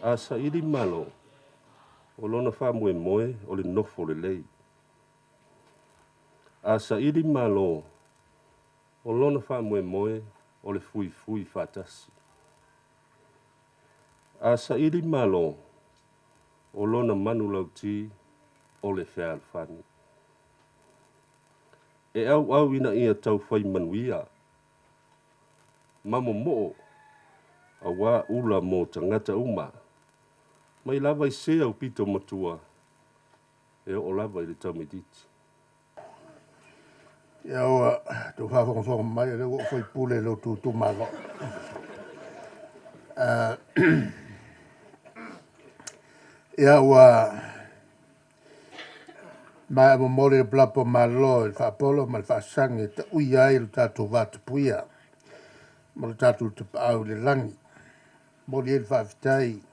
a sa ili malo o lona whamoe o le nofo le lei. A sa ili malo o lona whamoe o le fui whatasi. A sa ili malo o lona manu lauti o le whea alfani. E au ina ia tau whai manuia. Mamo mo a wā ula mo tangata uma. Mai lava i se au pito matua. E o lava i le tau mediti. Ia oa, tu whawhonga mai, e reo whai pule lo tu malo. Ia oa, mai a momori e plapo malo, il whapolo, ma il whasangi, ta ui ai le tatu vata puia. Mo le tatu te paau le langi. Mori e le whawhitai,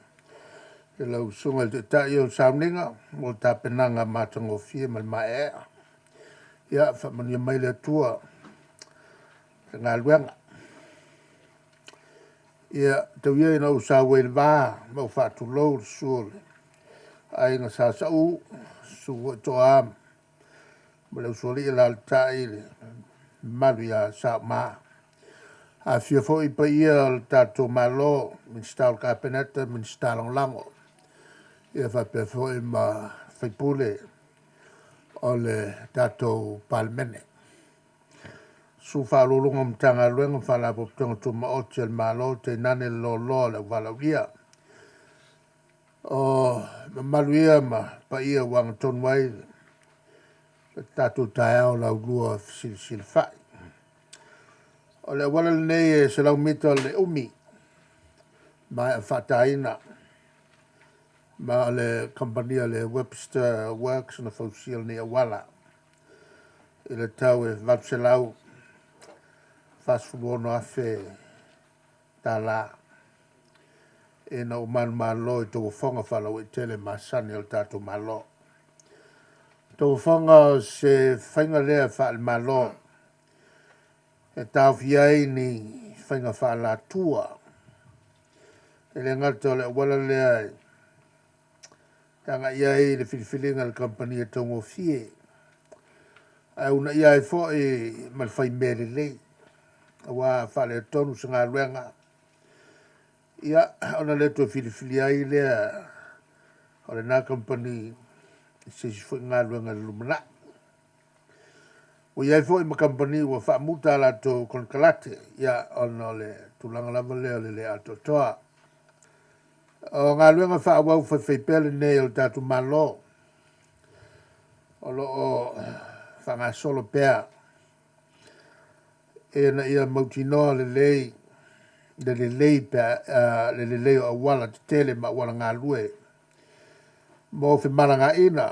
e lau sunga te tai o sauninga, mo le tapenanga matango fie ma le mai ea. Ia, whamania mai le tua, te ngā luenga. Ia, tau ia ina usa wei le vā, mau whātu lou le suole. Ai ngā sāsa u, su to am, mo le usuali ila le tai le, malu ia sa mā. A fia fo i pa ia le tātou malo, min stau kapeneta, min stau lango. Ia whapea fo i ma whaipule, o le tātou palmene. Su whalolonga mtanga luenga whalapo ptonga tu maoti al malo te nane lo le walawia. O maluia ma pa ia wang tonwai le tātou taeao lau lua sil fai. O le wala nei e se lau mita le umi mai a whataina ma le kompania le Webster Works na fausial ni AUALA. I le tau e vapselau fasfuono afe tā la. E na o manu malo i tō whonga whalau e tele masani al tātou malo. Tō whonga se whainga lea whaal malo. E tau fiai ni whainga whaal la tua. E le ngata le wala lea tanga iai le whiliwhilinga le kampani e tongo fie. Ai una iai fo e malwhai mere lei. Awa whale tonu sa ngā luenga. Ia, ona le to whiliwhili ai lea o le nā kampani se si fo ngā luenga le lumana. O iai fo i ma kampani ua whaamuta la to konkalate. Ia, ona le tulanga lava lea le ato toa. O ngā luenga whaawau whaiwhaipele nei o tātou malo. O lo o whanga solo pēr. E na ia mautinoa le lei pēr, le lei o AUALA te tele ma wala ngā lue. Mo whi maranga ina.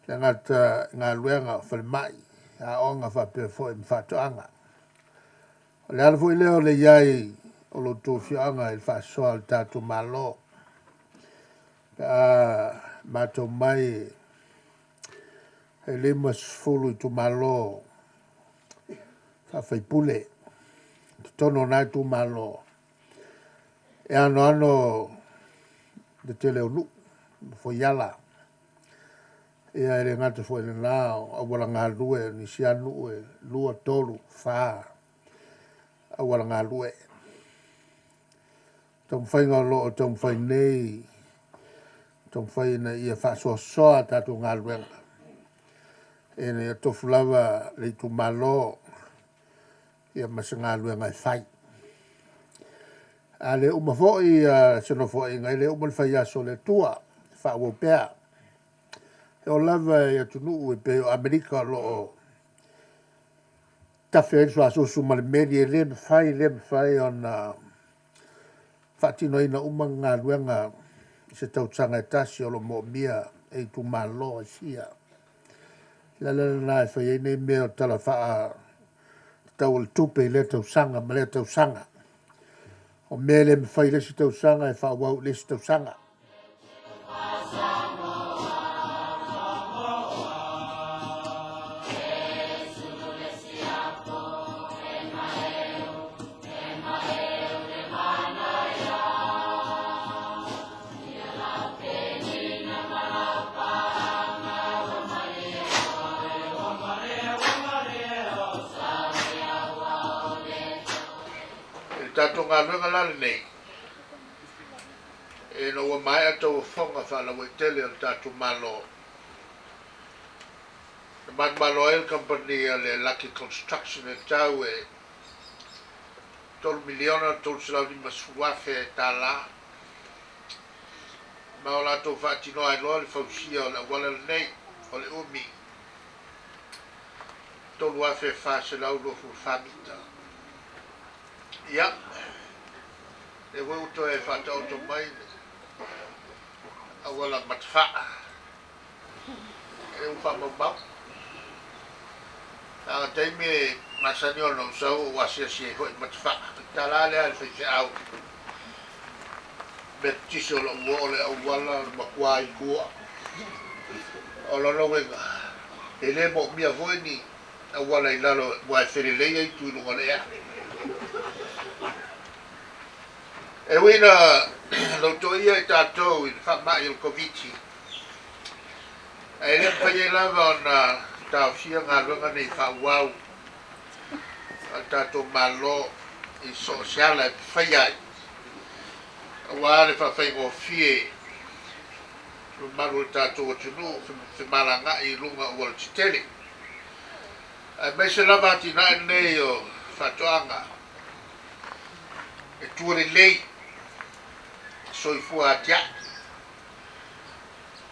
Le ngata ngā luenga whale mai. A onga whapea fwoi mwhatoanga. Le ala fwoi leo le iai o lo tō whianga il whasoa le tātou malo. Mātou mai e le masfulu i tō malo. Whawhaipule. Tono nai tō malo. E ano de te leo nu. Fwoi ala. E a ere ngata fwoi le nao. A wala ngā lue ni si anu e lua tolu whaa. A wala ngā lue. Tong whai ngā lo o tong whai nei. Tong whai na ia whasoa soa tātou ngā luenga. E ne a tofu lava le tu malo. Ia masa ngā luenga e whai. A le uma fwoi, seno fwoi ngai le uma le whai aso le tua. Whawo pēr. E o lava e atunu e pe o Amerika lo o tawhi aso aso suma le meri e le mwhai ona whatino ina uma ngā luenga se tautanga e tasi o lo mo mia e tu malo e sia. Lala na e whai e nei mea o tala whaa tau le tupe i le tausanga ma le tausanga. O mea le mwhai le si tausanga e whaa wau le si tausanga. tātou ngā runga lale nei. E no wa mai atou whonga whala wai tele o tātou malo. The Malo Oil Company le Lucky Construction e tau e tolu miliona tolu silau lima suafe tāla. Ma o lātou whaatinoa e loa le whausia o le wala nei o le umi. Tolu afe whaaselau lofu whamita. Ia, e wauto e whata auto mai a wala matwha. E uwha mabau. Nā teime masani o no sau wasia si e hoi matwha. Tāla le al whaise au. Me tiso lo ua o le AUALA makua i kua. O lono wenga. E le mo mia voi ni AUALA i lalo wa e wherelei ai tui lunga le ea. E wina lauto ia i tātou i whamai il koviti. E le mpaie lava o na tau sia ngā runga nei whauau. A tātou malo i sosiala e whaiai. Wa le fa fai go fie lu malu tātou o tunu fi malanga i lunga o le titele. Ai mai se lava tina nei o whatoanga. E tuare lei soifua atia.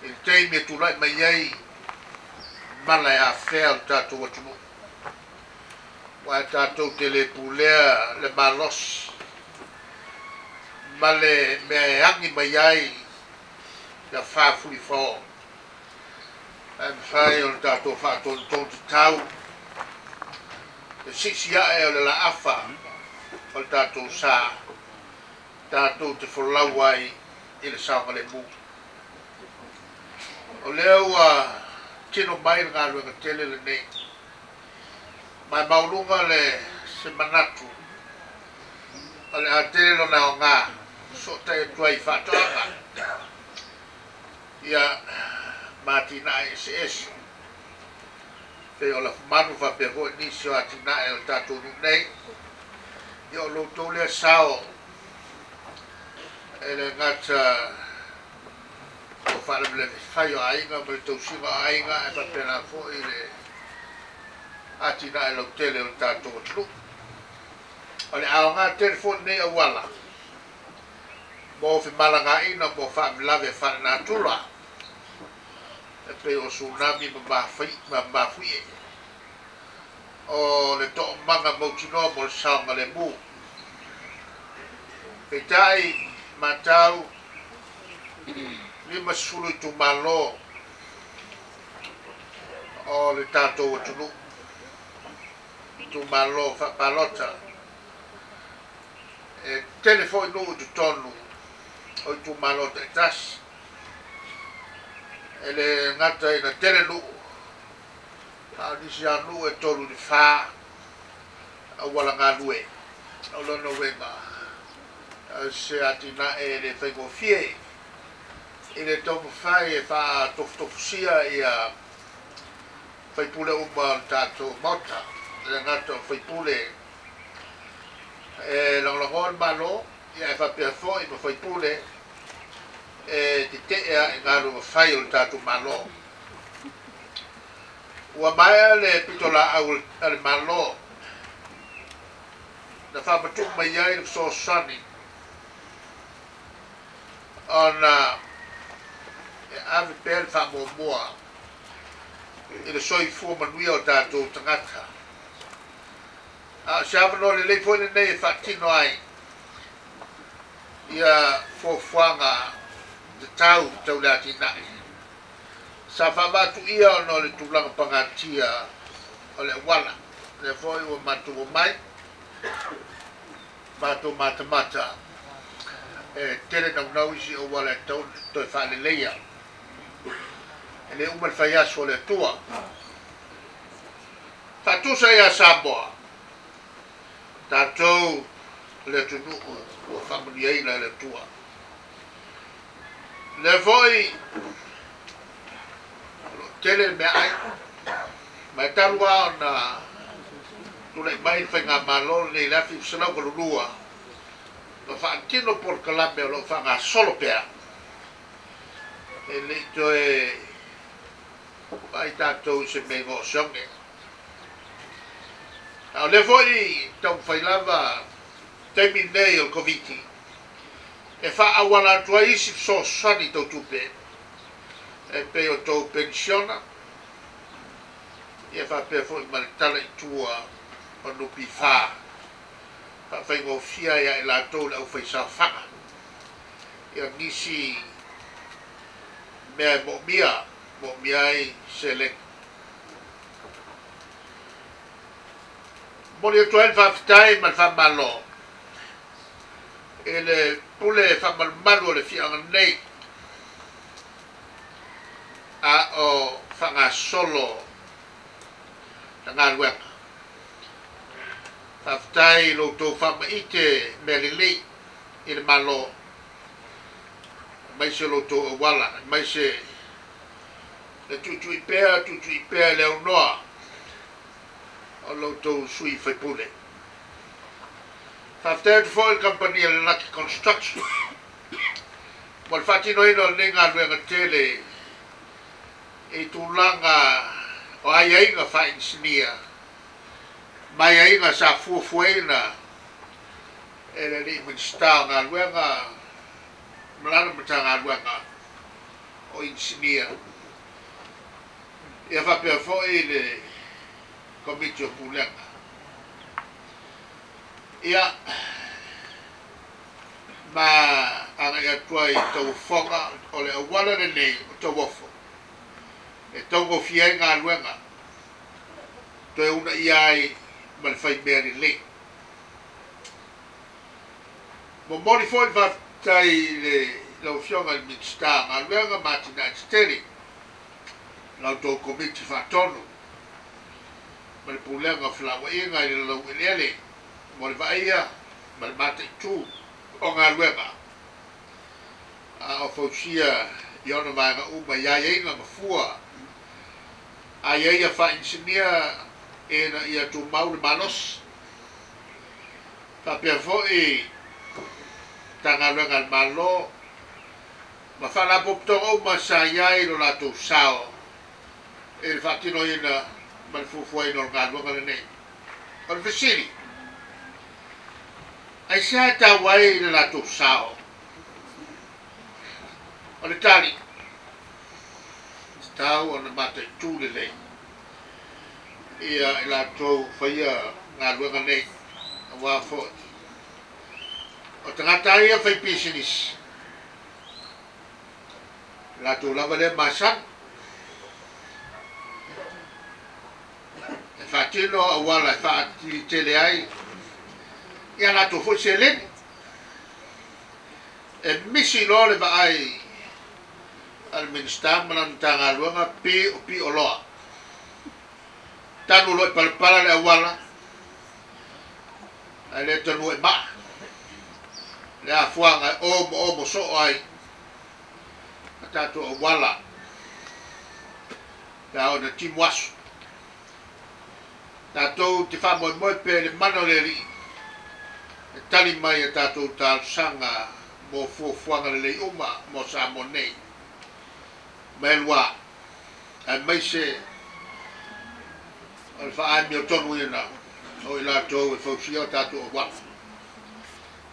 E teimi e tulai mai ai mala e a whea o tātou o tunu. Wa tātou tele pulea le malos. Male me angi mai ai ya whafuri whao. Am whai o tātou whāton tōn te tau. E siksi ae o le la awha o tātou sā. Tātou te wholau ai i le saonga le mū. O leo tino mai ngā ruenga tele le nei. Mai maurunga le se manatu. O le a tele lo nao ngā. So te tuai whatoanga. Ia mātina e SS. Te o la manu whapeko nisi o atina e o tātou nei. Ia o loutou lea sao. E le ngata o whalemle whai o ainga, ma le tausinga o ainga e whapena fo i le atina e lautele o tātou o tunu. O le ao ngā telefoni nei AUALA. Mo fi malanga ina mo fa lave fa natura e pe o tsunami ma fui o le to manga mo tino mo sanga le mu e tai matau lima sulu tu malo o le tato tu malo fa palota e telefone no tu tonu o tu malo te tas ele ngata ina tele lu a disi anu e tolu di fa a wala ngā lue o lono wenga se atina e le whaingo fie i le tomu whai e wha tofusia i a whaipule uma tātou mota le ngata whaipule e langlangon malo ia e whapea fōi ma whaipule e te tea e ngāru whai o tātou malo. Ua maia le pitola au le malo na whapatuk mai ai le so sani ona e ave pēr whamo mua i le soi fua manuia o tātou tangata. Se avano le leifone nei e whatino ai ia fōwhanga te tau le atinai. Sa whamatu ia ono le tūlanga pangatia o le wala. Le foi o matu o mai. Matu mata. E tere nau isi o wala tau toi whaleleia. E le umar whaiaso le tua. Tatusa ia Samoa. Tātou le tunu o whamuriaina le tua. Le voi tele me ai mai talua na tule mai whainga malo le lafi sanau kalulua whaantino por kalame o lo whanga solo pea. E le to e mai tātou se me ngō sionge. Au le foi tau whailawa teimi nei o COVID. E wha awala atua isi so sani tau tupe. E pe o tau pensiona. E wha pe foi maritala i tua o nupi wha. Wha whaingo fia ia i la tau lau whaisa whanga. Ia nisi mea mo mia ai se le. Moni o tuen whawhitai man whamalo. E le pule whamalu le whianga nei. A o whanga solo na ngā ruenga. Whawhitai lo tō whama ite me li lei i le malo. Mai se lo tō AUALA, mai se le tutu i pēa leo noa. O lo tō sui whaipule. Whawhitai tu fōi company le Lucky Construction. Mo le whatino ino le ngā ruenga tele e tūlanga o ai ainga whainsinia. Mai ainga sa fuafuaina e le li minsta ngā ruenga malana mata ngā ruenga o insinia. E whapea fōi le komiti o pulenga. Ia ma anga ia tua i tau whonga o le AUALA le nei o tau wofo. E tau ngofia i ngā ruenga. Toi una ia ai ma le whai mea ni le. Mo moni fōi whaftai le lau fionga i minsta ngā ruenga Martina Steri. Lau tau komiti whatonu. Ma le pulenga whlawa inga i le lau ilele. Mo le vaia, ma le mate tū o ngā ruenga. A o fausia i ona vanga uma iai inga ma fua. A iai a whainsinia e na ia tū mau le manos. Whapea fōi ta ngā ruenga le malo. Ma whana poptonga uma sa iai lo la tū sao. E le whatino ina ma le fufuai no ngā ruenga le nei. O le whisiri. Ai sea ta wai le la tū sao. O le tali. Tau o na mata i tū le lei. Ia i la tū whaia ngā ruenga nei. A wā fōi. O tangata ia whai pisinis. La tū lava le masan. E whatino AUALA e whaatiri tele ai. Ia la tō fōi se leni. E misi lo le ba ai al minsta manan tanga luanga pi o loa. Tanu lo palpala le AUALA. Ai le tanu e ma. Le a fuanga omo so ai. Tato AUALA. La ona timuasu. Tato te fa moi pe le mano le ri. E tali mai e tātou tāl sanga mo fuafuanga le uma mo sa mo nei. Mai lua. Ai mai se al wha mi o tonu ina. O i la tōu e whausia tātou AUALA.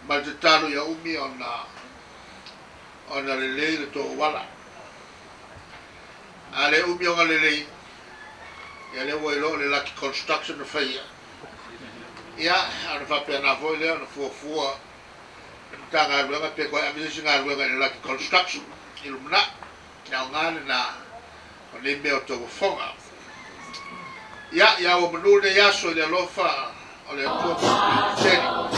Ma te tālu ia umi ona le lei le tō AUALA. A le umi o le lei. Ia le ua ilo le Lucky Construction na whaia. Ia, ana whapea nā foi lea, ana fuafua. Tā ngā ruenga, pe koe amisi ngā ruenga i Lucky Construction. Ilumina, kia o ngāne nā, o nei mea o tau whonga. Ia, ia o manule yaso i le alofa, o le atua tēni.